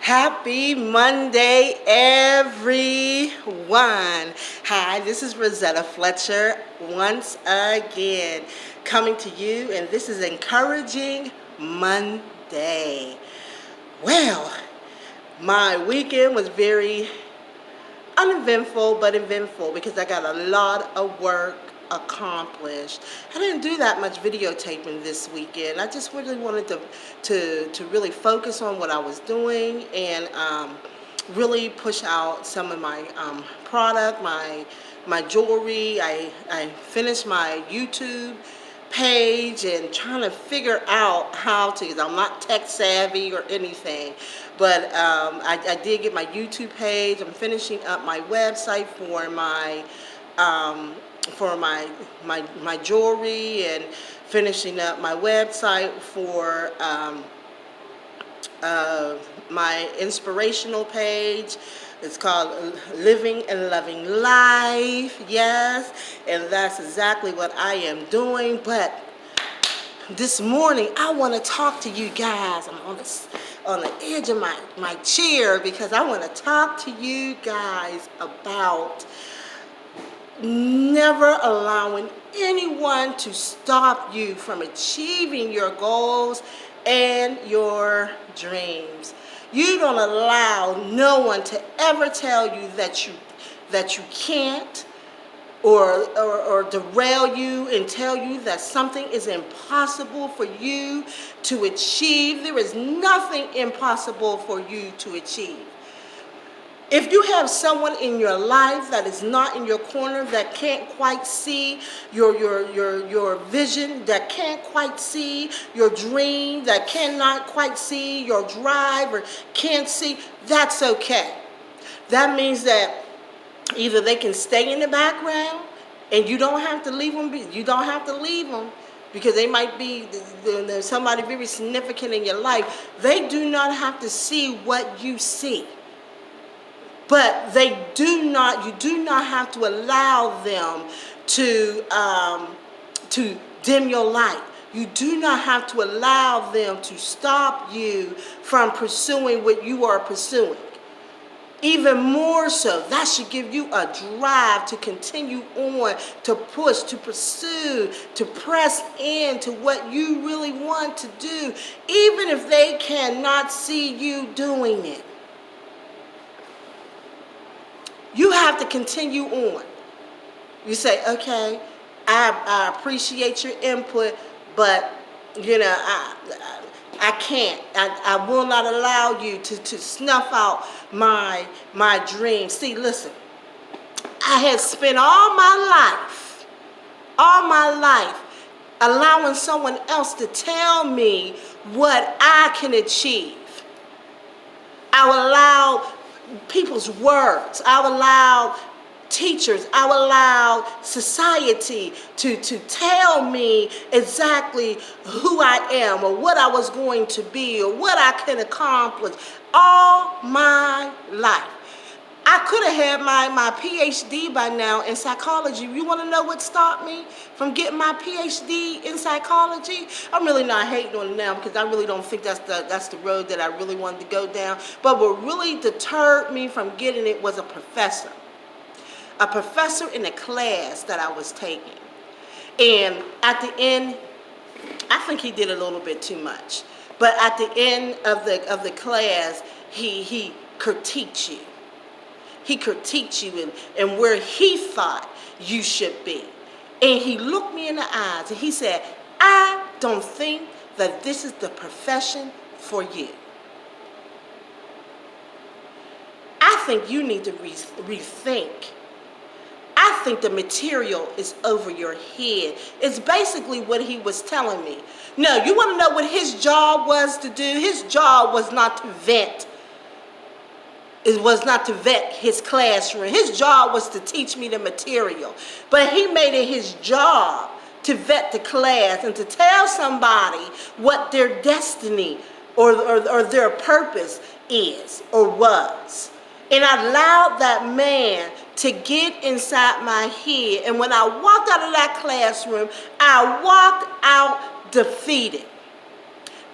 Happy Monday, everyone. Hi, this is Rosetta Fletcher once again coming to you, and this is Encouraging Monday. Well, my weekend was very uneventful, but eventful because I got a lot of work accomplished. I didn't do that much videotaping this weekend. I just really wanted to really focus on what I was doing and really push out some of my product, my jewelry. I finished my YouTube page and trying to figure out how to, because I'm not tech savvy or anything, but I did get my YouTube page. I'm finishing up my website for my jewelry, and finishing up my website for my inspirational page. It's called Living and Loving Life, yes, and that's exactly what I am doing. But this morning, I want to talk to you guys. I'm on the edge of my chair because I want to talk to you guys about never allowing anyone to stop you from achieving your goals and your dreams. You don't allow no one to ever tell you that you can't, or derail you and tell you that something is impossible for you to achieve. There is nothing impossible for you to achieve. If you have someone in your life that is not in your corner, that can't quite see your vision, that can't quite see your dream, that cannot quite see your drive or can't see, that's okay. That means that either they can stay in the background and you don't have to leave them. You don't have to leave them because they might be somebody very significant in your life. They do not have to see what you see. But you do not have to allow them to dim your light. You do not have to allow them to stop you from pursuing what you are pursuing. Even more so, that should give you a drive to continue on, to push, to pursue, to press into what you really want to do, even if they cannot see you doing it. You have to continue on. You say, okay, I appreciate your input, but I can't. I will not allow you to snuff out my dreams. See, listen, I had spent all my life allowing someone else to tell me what I can achieve. I will allow people's words. I will allow teachers, I will allow society to tell me exactly who I am or what I was going to be or what I can accomplish all my life. I could have had my PhD by now in psychology. You want to know what stopped me from getting my PhD in psychology? I'm really not hating on it now because I really don't think that's the road that I really wanted to go down. But what really deterred me from getting it was a professor in a class that I was taking. And at the end, I think he did a little bit too much. But at the end of the class, he critiqued you. He critiqued you and where he thought you should be. And he looked me in the eyes and he said, I don't think that this is the profession for you. I think you need to rethink. I think the material is over your head. It's basically what he was telling me. No, you want to know what his job was to do? His job was not to vet. It was not to vet his classroom. His job was to teach me the material. But he made it his job to vet the class and to tell somebody what their destiny or their purpose is or was. And I allowed that man to get inside my head. And when I walked out of that classroom, I walked out defeated.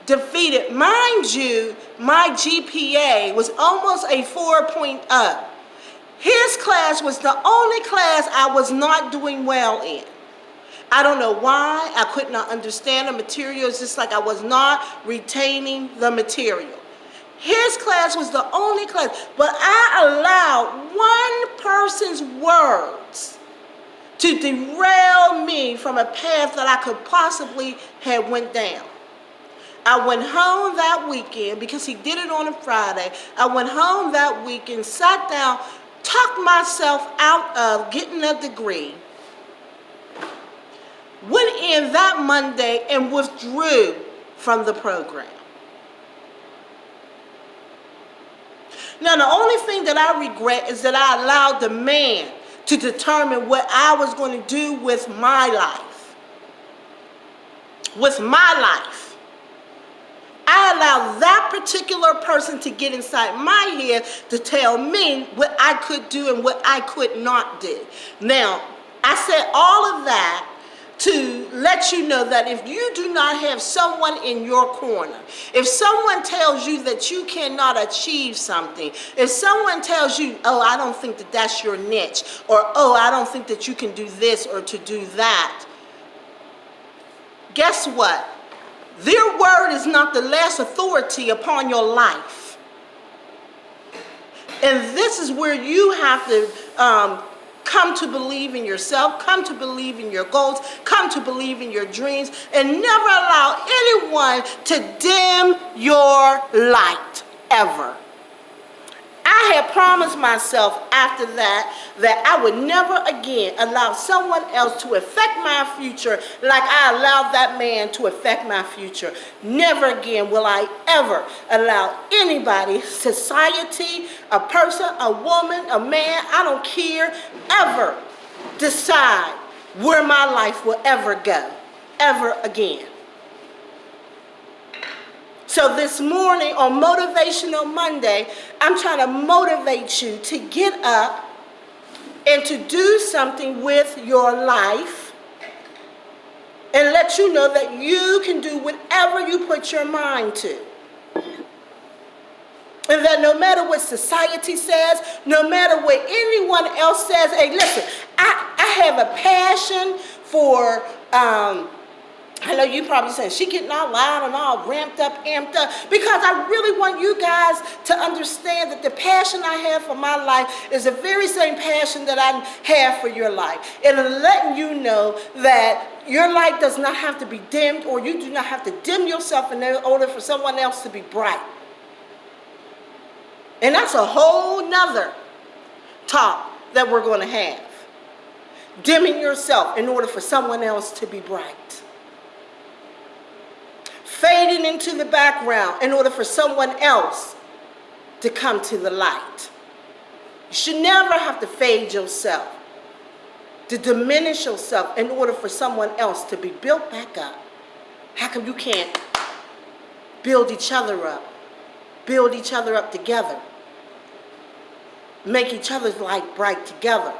defeated. Mind you, my GPA was almost a 4.0. His class was the only class I was not doing well in. I don't know why. I could not understand the material. It's just like I was not retaining the material. His class was the only class, but I allowed one person's words to derail me from a path that I could possibly have went down. I went home that weekend because he did it on a Friday. I went home that weekend, sat down, talked myself out of getting a degree, went in that Monday and withdrew from the program. Now, the only thing that I regret is that I allowed the man to determine what I was going to do with my life. With my life. I allowed that particular person to get inside my head to tell me what I could do and what I could not do. Now, I said all of that to let you know that if you do not have someone in your corner, if someone tells you that you cannot achieve something, if someone tells you, oh, I don't think that that's your niche, or oh, I don't think that you can do this or to do that, guess what? Their word is not the last authority upon your life. And this is where you have to come to believe in yourself, come to believe in your goals, come to believe in your dreams, and never allow anyone to dim your light, ever. I had promised myself after that I would never again allow someone else to affect my future like I allowed that man to affect my future. Never again will I ever allow anybody, society, a person, a woman, a man, I don't care, ever decide where my life will ever go, ever again. So this morning on Motivational Monday, I'm trying to motivate you to get up and to do something with your life and let you know that you can do whatever you put your mind to. And that no matter what society says, no matter what anyone else says, hey, listen, I have a passion for I know you probably saying, she getting all loud and all ramped up, amped up, because I really want you guys to understand that the passion I have for my life is the very same passion that I have for your life. And letting you know that your light does not have to be dimmed, or you do not have to dim yourself in order for someone else to be bright. And that's a whole nother talk that we're going to have. Dimming yourself in order for someone else to be bright. Fading into the background in order for someone else to come to the light. You should never have to fade yourself, to diminish yourself in order for someone else to be built back up. How come you can't build each other up? Build each other up together. Make each other's light bright together.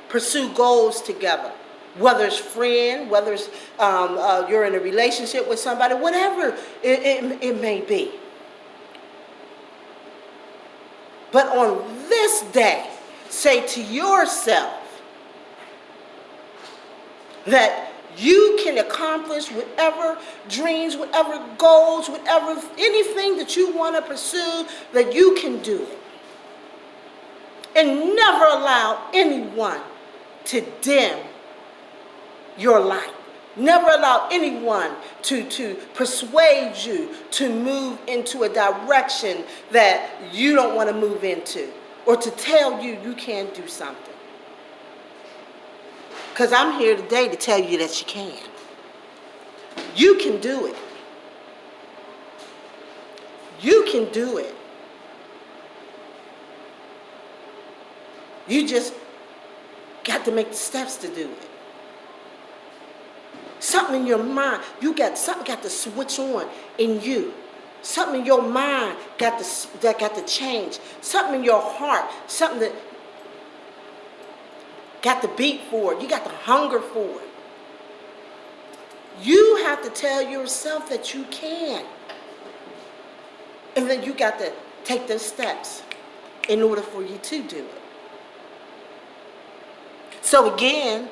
Pursue goals together. Whether it's friend, whether it's you're in a relationship with somebody, whatever it may be. But on this day, say to yourself that you can accomplish whatever dreams, whatever goals, whatever anything that you want to pursue, that you can do it. And never allow anyone to dim your light. Never allow anyone to persuade you to move into a direction that you don't want to move into, or to tell you you can't do something. Because I'm here today to tell you that you can. You can do it. You can do it. You just got to make the steps to do it. Something in your mind, something got to switch on in you. Something in your mind that got to change. Something in your heart, something that got to beat for it. You got to hunger for it. You have to tell yourself that you can. And then you got to take those steps in order for you to do it. So again,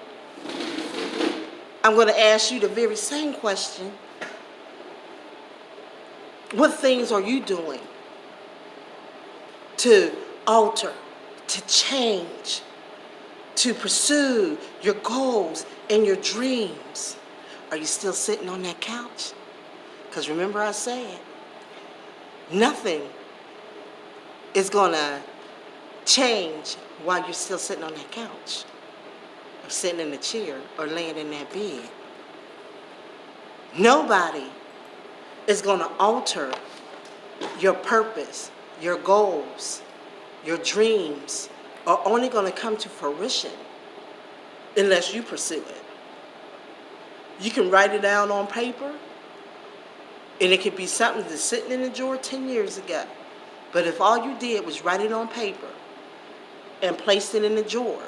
I'm going to ask you the very same question. What things are you doing to alter, to change, to pursue your goals and your dreams? Are you still sitting on that couch? Because remember I said, nothing is going to change while you're still sitting on that couch, or sitting in the chair, or laying in that bed. Nobody is going to alter your purpose, your goals, your dreams are only going to come to fruition unless you pursue it. You can write it down on paper, and it could be something that's sitting in the drawer 10 years ago. But if all you did was write it on paper and placed it in the drawer,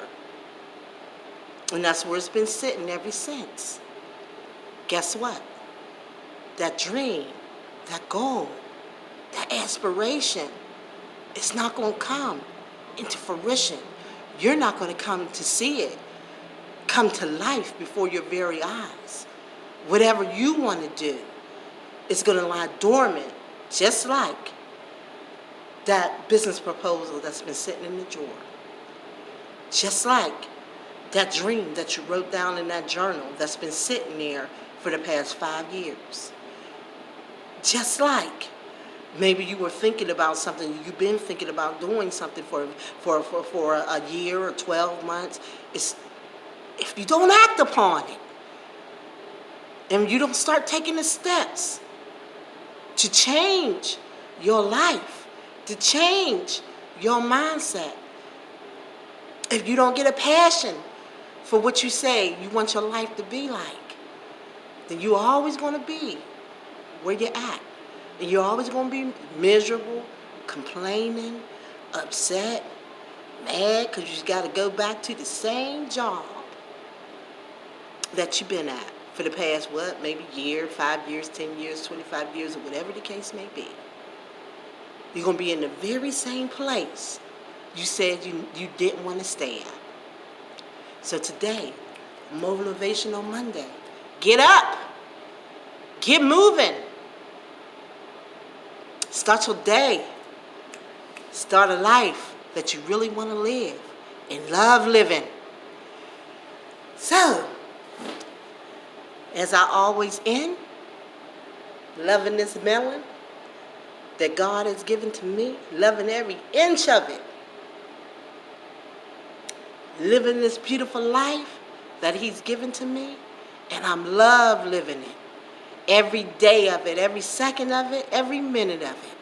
and that's where it's been sitting ever since, guess what? That dream, that goal, that aspiration, it's not going to come into fruition. You're not going to come to see it come to life before your very eyes. Whatever you want to do, it's going to lie dormant, just like that business proposal that's been sitting in the drawer. Just like that dream that you wrote down in that journal that's been sitting there for the past 5 years. Just like maybe you were thinking about something, you've been thinking about doing something for a year or 12 months. If you don't act upon it, and you don't start taking the steps to change your life, to change your mindset, if you don't get a passion for what you say you want your life to be like, then you're always going to be where you're at. And you're always going to be miserable, complaining, upset, mad, because you got to go back to the same job that you've been at for the past, maybe year, 5 years, 10 years, 25 years, or whatever the case may be. You're going to be in the very same place you said you didn't want to stay at. So today, Motivational Monday, get up, get moving, start your day, start a life that you really want to live and love living. So, as I always end, loving this melon that God has given to me, loving every inch of it, living this beautiful life that He's given to me, and I'm love living it. Every day of it, every second of it, every minute of it.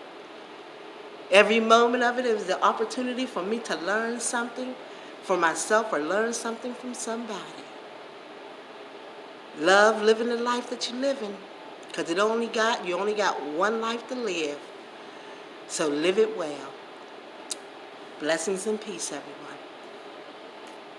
Every moment of it is the opportunity for me to learn something for myself or learn something from somebody. Love living the life that you're living, because you only got one life to live. So live it well. Blessings and peace, everyone.